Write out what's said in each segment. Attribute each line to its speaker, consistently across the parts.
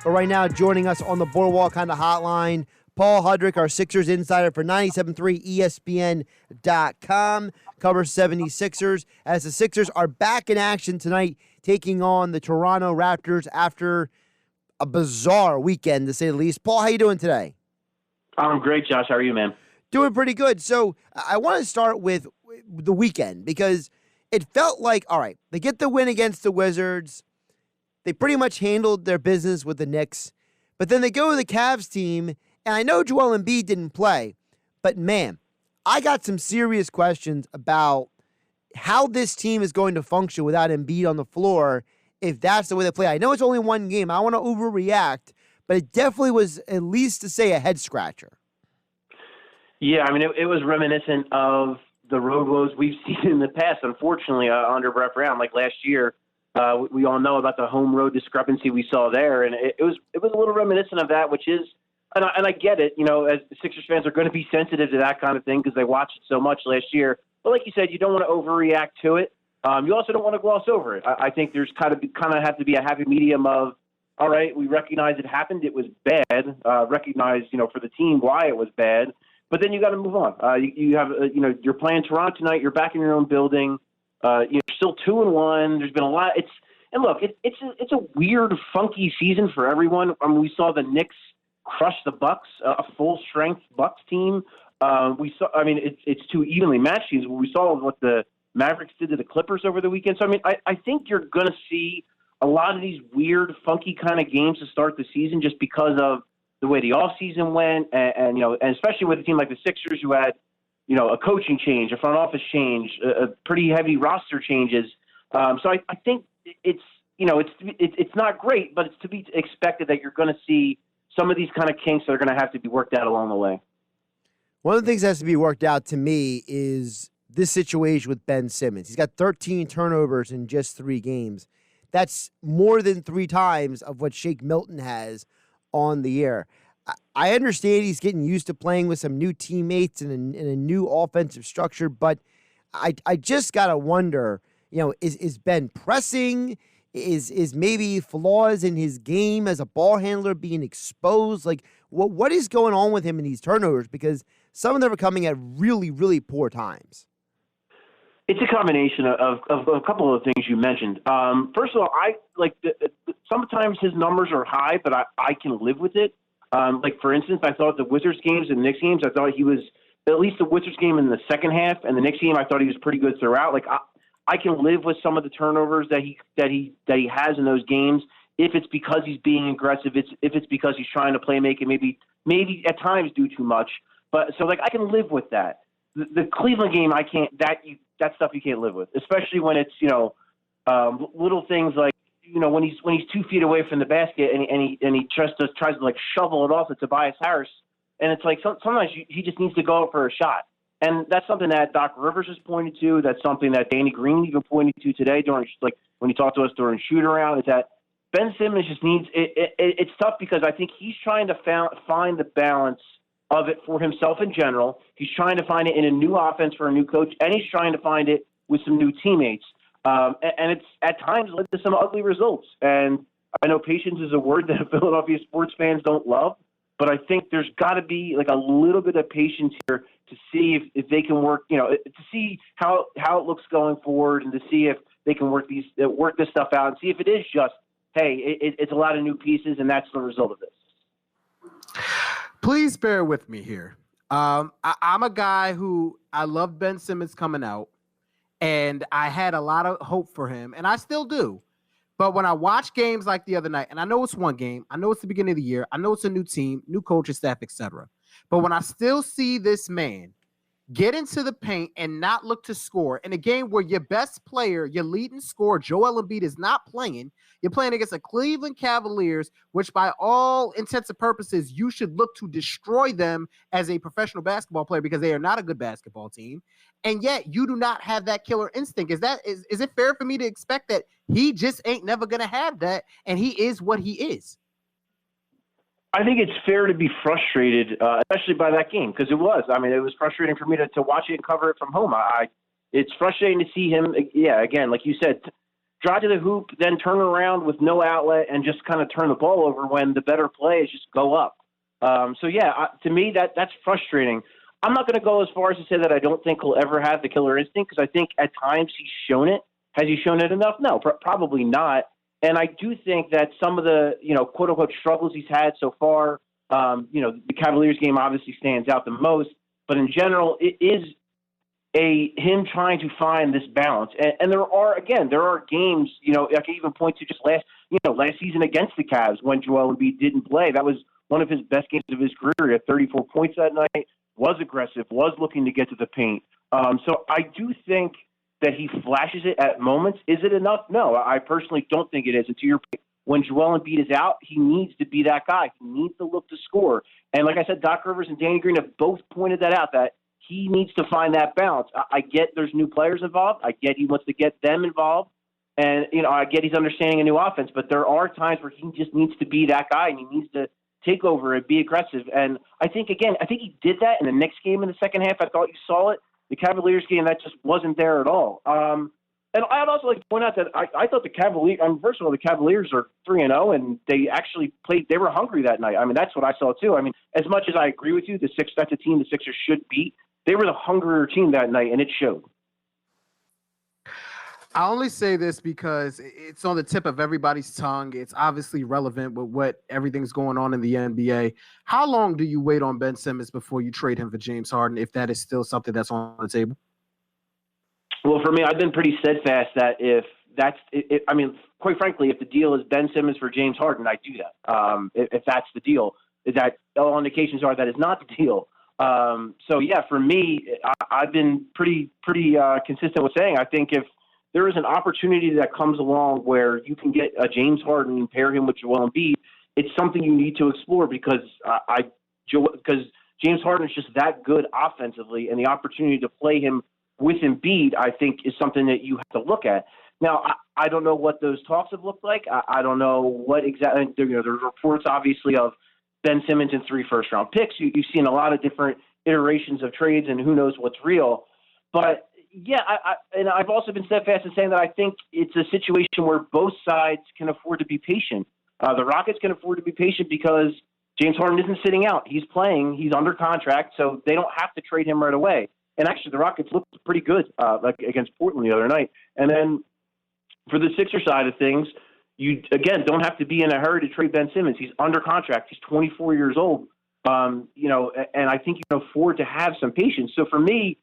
Speaker 1: But right now, joining us on the Boardwalk kind of hotline, Paul Hudrick, our Sixers insider for 97.3 ESPN.com, covers 76ers, as the Sixers are back in action tonight, taking on the Toronto Raptors after a bizarre weekend, to say the least. Paul, how you doing today?
Speaker 2: I'm great, Josh. How are you, man?
Speaker 1: Doing pretty good. So I want to start with the weekend because it felt like, all right, they get the win against the Wizards. They pretty much handled their business with the Knicks. But then they go to the Cavs team, and I know Joel Embiid didn't play, but man, I got some serious questions about how this team is going to function without Embiid on the floor if that's the way they play. I know it's only one game. I don't want to overreact, but it definitely was, at least to say, a head-scratcher.
Speaker 2: Yeah, I mean, it was reminiscent of the road woes we've seen in the past, unfortunately, under Brett Brown. Like last year, we all know about the home-road discrepancy we saw there, and it was a little reminiscent of that, which is, and I get it, as Sixers fans are going to be sensitive to that kind of thing because they watched it so much last year. But like you said, you don't want to overreact to it. You also don't want to gloss over it. I think there's kind of have to be a happy medium of, all right, we recognize it happened, it was bad, recognize, for the team why it was bad, but then you got to move on. You have, you're playing Toronto tonight, you're back in your own building, you're still 2-1, there's been a lot, it's a weird, funky season for everyone. I mean, we saw the Knicks crush the Bucks, a full-strength Bucks team. It's two evenly matched teams. We saw what the Mavericks did to the Clippers over the weekend. So, I think you're going to see a lot of these weird, funky kind of games to start the season just because of the way the offseason went and especially with a team like the Sixers who had, a coaching change, a front office change, a pretty heavy roster changes. So I think it's not great, but it's to be expected that you're going to see some of these kind of kinks that are going to have to be worked out along the way.
Speaker 1: One of the things that has to be worked out to me is this situation with Ben Simmons. He's got 13 turnovers in just 3 games. That's more than 3 times of what Shake Milton has on the year. I understand he's getting used to playing with some new teammates and a new offensive structure, but I just got to wonder, is Ben pressing? Is maybe flaws in his game as a ball handler being exposed? Like, what is going on with him in these turnovers? Because some of them are coming at really, really poor times.
Speaker 2: It's a combination of a couple of things you mentioned. First of all, sometimes his numbers are high, but I can live with it. For instance, I thought the Wizards games and Knicks games, I thought he was, at least the Wizards game in the second half and the Knicks game, I thought he was pretty good throughout. I can live with some of the turnovers that he has in those games if it's because he's being aggressive, if it's because he's trying to play make and maybe at times do too much. But so I can live with that. The Cleveland game, I can't. That stuff you can't live with, especially when it's little things like when he's 2 feet away from the basket and he tries to shovel it off to Tobias Harris, and it's like sometimes he just needs to go up for a shot, and that's something that Doc Rivers has pointed to. That's something that Danny Green even pointed to today during when he talked to us during shoot around. Is that Ben Simmons just needs it's tough because I think he's trying to find the balance of it for himself in general. He's trying to find it in a new offense for a new coach, and he's trying to find it with some new teammates. And it's at times led to some ugly results. And I know patience is a word that Philadelphia sports fans don't love, but I think there's got to be a little bit of patience here to see if they can work, to see how it looks going forward and to see if they can work this stuff out and see if it is just, hey, it's a lot of new pieces and that's the result of this.
Speaker 3: Please bear with me here. I'm a guy who I love Ben Simmons coming out, and I had a lot of hope for him, and I still do. But when I watch games like the other night, and I know it's one game, I know it's the beginning of the year, I know it's a new team, new coaching staff, etc. But when I still see this man get into the paint and not look to score in a game where your best player, your leading scorer, Joel Embiid, is not playing. You're playing against the Cleveland Cavaliers, which by all intents and purposes, you should look to destroy them as a professional basketball player because they are not a good basketball team. And yet you do not have that killer instinct. Is it fair for me to expect that he just ain't never going to have that and he is what he is?
Speaker 2: I think it's fair to be frustrated, especially by that game, because it was. I mean, it was frustrating for me to watch it and cover it from home. It's frustrating to see him, again, like you said, drive to the hoop, then turn around with no outlet and just kind of turn the ball over when the better play is just go up. To me, that's frustrating. I'm not going to go as far as to say that I don't think he'll ever have the killer instinct, because I think at times he's shown it. Has he shown it enough? No, probably not. And I do think that some of the, quote unquote struggles he's had so far, the Cavaliers game obviously stands out the most, but in general, it is him trying to find this balance. And there are games, I can even point to just last season against the Cavs when Joel Embiid didn't play. That was one of his best games of his career. He had 34 points that night, was aggressive, was looking to get to the paint. So I do think that he flashes it at moments. Is it enough? No, I personally don't think it is. And to your point, when Joel Embiid is out, he needs to be that guy. He needs to look to score. And like I said, Doc Rivers and Danny Green have both pointed that out, that he needs to find that balance. I get there's new players involved. I get he wants to get them involved. And, I get he's understanding a new offense. But there are times where he just needs to be that guy, and he needs to take over and be aggressive. And I think he did that in the Knicks game in the second half. I thought you saw it. The Cavaliers game, that just wasn't there at all. And I'd also like to point out that I thought the Cavaliers, first of all, the Cavaliers are 3-0, and they actually played, they were hungry that night. That's what I saw too. As much as I agree with you, that's a team the Sixers should beat. They were the hungrier team that night, and it showed.
Speaker 3: I only say this because it's on the tip of everybody's tongue. It's obviously relevant with what everything's going on in the NBA. How long do you wait on Ben Simmons before you trade him for James Harden, if that is still something that's on the table?
Speaker 2: Well, for me, I've been pretty steadfast that quite frankly, if the deal is Ben Simmons for James Harden, I do that. If that's the deal, is that all indications are that is not the deal. For me, I've been pretty consistent with saying, I think if there is an opportunity that comes along where you can get a James Harden and pair him with Joel Embiid, it's something you need to explore, because James Harden is just that good offensively, and the opportunity to play him with Embiid, I think, is something that you have to look at. Now, I don't know what those talks have looked like. I don't know what exactly. There's reports, obviously, of Ben Simmons and 3 first-round picks. You've seen a lot of different iterations of trades, and who knows what's real. But yeah, I've also been steadfast in saying that I think it's a situation where both sides can afford to be patient. The Rockets can afford to be patient because James Harden isn't sitting out. He's playing. He's under contract, so they don't have to trade him right away. And actually, the Rockets looked pretty good against Portland the other night. And then for the Sixers side of things, you, again, don't have to be in a hurry to trade Ben Simmons. He's under contract. He's 24 years old, and I think you can afford to have some patience. So for me,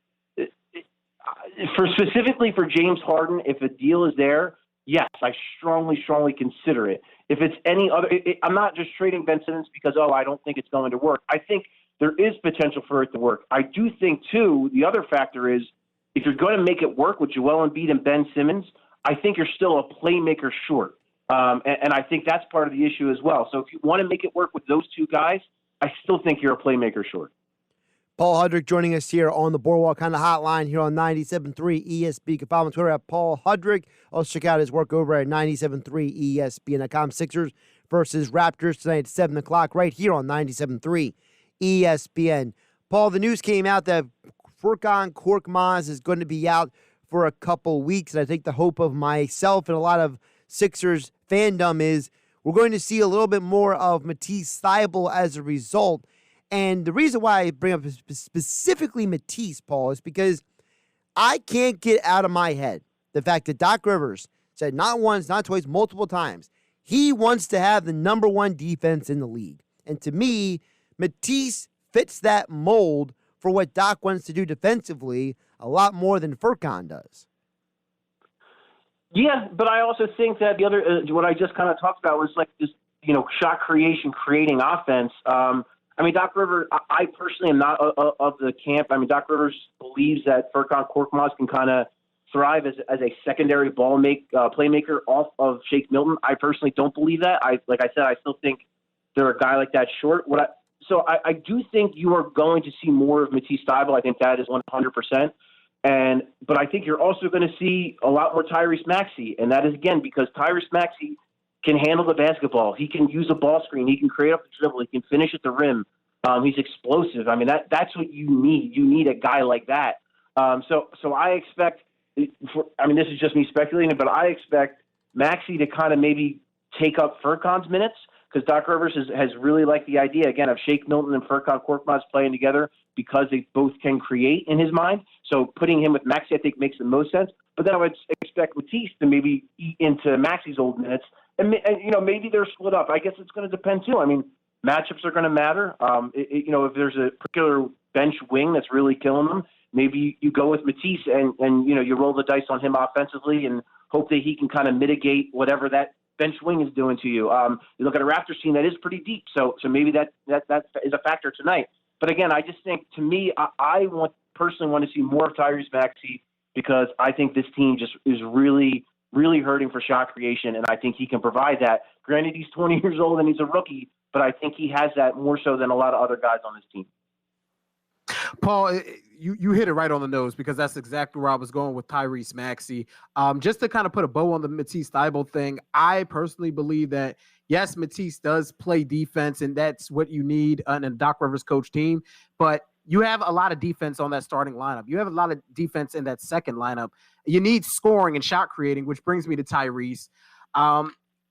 Speaker 2: specifically for James Harden, if a deal is there, yes, I strongly consider it. If it's any other, I'm not just trading Ben Simmons because, I don't think it's going to work. I think there is potential for it to work. I do think, too, the other factor is if you're going to make it work with Joel Embiid and Ben Simmons, I think you're still a playmaker short. And I think that's part of the issue as well. So if you want to make it work with those two guys, I still think you're a playmaker short.
Speaker 1: Paul Hudrick joining us here on the Boardwalk Kind of Hotline here on 97.3 ESPN. You can follow him on Twitter at Paul Hudrick. Also check out his work over at 97.3 ESPN.com. Sixers versus Raptors tonight at 7 o'clock right here on 97.3 ESPN. Paul, the news came out that Furkan Korkmaz is going to be out for a couple weeks, and I think the hope of myself and a lot of Sixers fandom is we're going to see a little bit more of Matisse Thybulle as a result. And the reason why I bring up specifically Matisse, Paul, is because I can't get out of my head the fact that Doc Rivers said not once, not twice, multiple times, he wants to have the number one defense in the league. And to me, Matisse fits that mold for what Doc wants to do defensively a lot more than Furkan does.
Speaker 2: Yeah, but I also think that the other, what I just kind of talked about was like this, shot creation, creating offense. Doc Rivers, I personally am not of the camp. Doc Rivers believes that Furkan Korkmaz can kind of thrive as a secondary playmaker off of Shake Milton. I personally don't believe that. Like I said, I still think they're a guy like that short. So I do think you are going to see more of Matisse Thybulle. I think that is 100%. But I think you're also going to see a lot more Tyrese Maxey, and that is, again, because Tyrese Maxey can handle the basketball. He can use a ball screen. He can create up the dribble. He can finish at the rim. He's explosive. That's what you need. You need a guy like that. So I expect, this is just me speculating, but I expect Maxey to kind of maybe take up Furkan's minutes, because Doc Rivers has really liked the idea, again, of Shake Milton and Furkan Korkmaz playing together because they both can create in his mind. So putting him with Maxey, I think, makes the most sense. But then I would expect Matisse to maybe eat into Maxey's old minutes. And maybe they're split up. I guess it's going to depend, too. I mean, matchups are going to matter. If there's a particular bench wing that's really killing them, maybe you go with Matisse and you roll the dice on him offensively and hope that he can kind of mitigate whatever that bench wing is doing to you. You look at a Raptors team that is pretty deep, so maybe that is a factor tonight. But again, I just think, to me, I personally want to see more of Tyrese Maxey, because I think this team just is really, really hurting for shot creation, and I think he can provide that. Granted, he's 20 years old and he's a rookie, but I think he has that more so than a lot of other guys on this team.
Speaker 3: Paul, you hit it right on the nose, because that's exactly where I was going with Tyrese Maxey. Just to kind of put a bow on the Matisse Thybulle thing, I personally believe that, yes, Matisse does play defense, and that's what you need in a Doc Rivers coach team, but you have a lot of defense on that starting lineup. You have a lot of defense in that second lineup. You need scoring and shot creating, which brings me to Tyrese.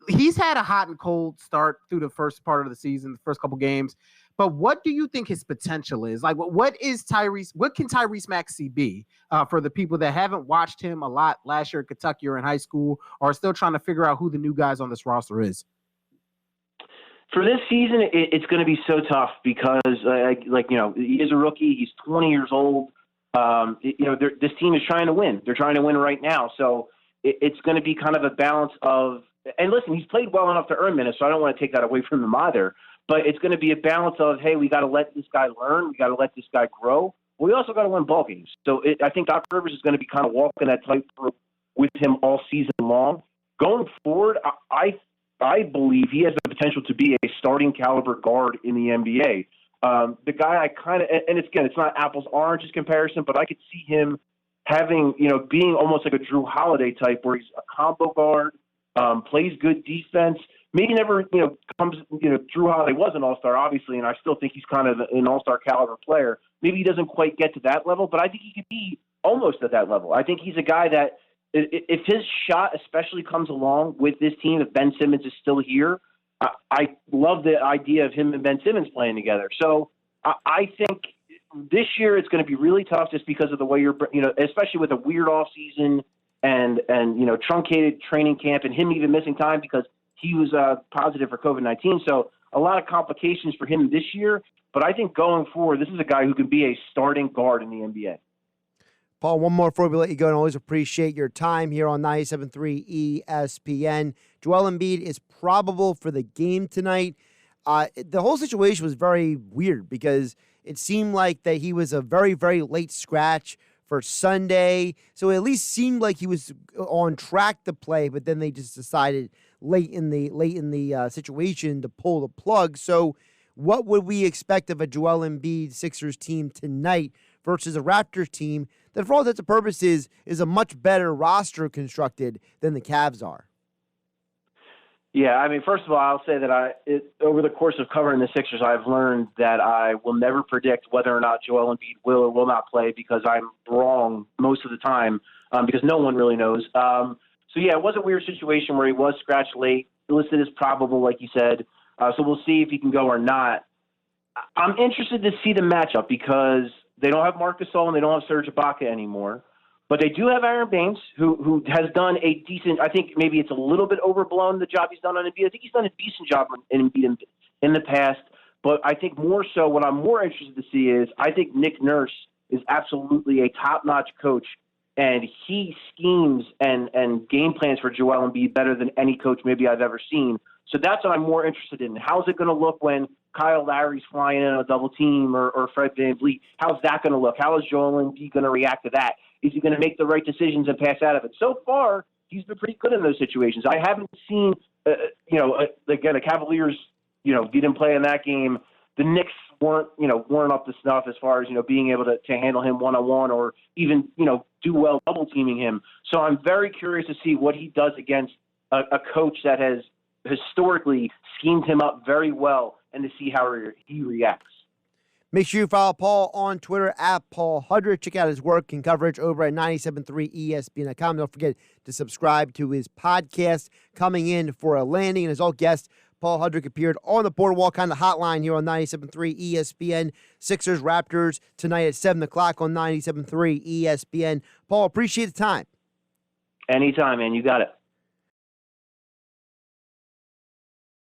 Speaker 3: He's had a hot and cold start through the first part of the season, the first couple games. But what do you think his potential is? Like, what can Tyrese Maxey be for the people that haven't watched him a lot last year at Kentucky or in high school, or are still trying to figure out who the new guys on this roster is?
Speaker 2: For this season, it's going to be so tough because, he is a rookie. He's 20 years old. This team is trying to win. They're trying to win right now. So it's going to be kind of a balance of – and listen, he's played well enough to earn minutes, so I don't want to take that away from him either. But it's going to be a balance of, hey, we got to let this guy learn. We got to let this guy grow. But we also got to win ball games. So I think Doc Rivers is going to be kind of walking that tightrope with him all season long. Going forward, I believe he has the potential to be a starting caliber guard in the NBA. The guy I kind of, and it's not apples oranges comparison, but I could see him having, being almost like a Drew Holiday type, where he's a combo guard, plays good defense. Maybe never, comes, Drew Holiday was an all-star, obviously, and I still think he's kind of an all-star caliber player. Maybe he doesn't quite get to that level, but I think he could be almost at that level. I think he's a guy that, if his shot especially comes along with this team, if Ben Simmons is still here, I love the idea of him and Ben Simmons playing together. So I think this year it's going to be really tough just because of the way especially with a weird off season and truncated training camp and him even missing time because he was positive for COVID-19. So a lot of complications for him this year. But I think going forward, this is a guy who can be a starting guard in the NBA.
Speaker 1: Paul, one more before we let you go, and always appreciate your time here on 97.3 ESPN. Joel Embiid is probable for the game tonight. The whole situation was very weird because it seemed like that he was a very, very late scratch for Sunday. So it at least seemed like he was on track to play, but then they just decided late in the situation to pull the plug. So what would we expect of a Joel Embiid Sixers team tonight versus a Raptors team that, for all intents and purposes, is a much better roster constructed than the Cavs are?
Speaker 2: Yeah, I mean, first of all, I'll say that over the course of covering the Sixers, I've learned that I will never predict whether or not Joel Embiid will or will not play because I'm wrong most of the time because no one really knows. So, yeah, it was a weird situation where he was scratched late, listed as probable, like you said. So we'll see if he can go or not. I'm interested to see the matchup because they don't have Marc Gasol and they don't have Serge Ibaka anymore. But they do have Aaron Baines, who has done a decent – I think maybe it's a little bit overblown, the job he's done on Embiid. I think he's done a decent job in Embiid in the past. But I think more so what I'm more interested to see is I think Nick Nurse is absolutely a top-notch coach, and he schemes and game plans for Joel Embiid better than any coach maybe I've ever seen. So that's what I'm more interested in. How's it going to look when Kyle Lowry's flying in on a double team or Fred VanVleet? How's that going to look? How is Joel Embiid going to react to that? Is he going to make the right decisions and pass out of it? So far, he's been pretty good in those situations. I haven't seen, again, the Cavaliers, didn't play in that game. The Knicks weren't up to snuff as far as, being able to handle him one-on-one or even, do well double teaming him. So I'm very curious to see what he does against a coach that has historically schemed him up very well and to see how he reacts.
Speaker 1: Make sure you follow Paul on Twitter at Paul Hudrick. Check out his work and coverage over at 97.3 ESPN.com. Don't forget to subscribe to his podcast, Coming In for a Landing. And as all guest, Paul Hudrick appeared on the Boardwalk kind of hotline here on 97.3 ESPN. Sixers, Raptors tonight at 7 o'clock on 97.3 ESPN. Paul, appreciate the time.
Speaker 2: Anytime, man. You got it.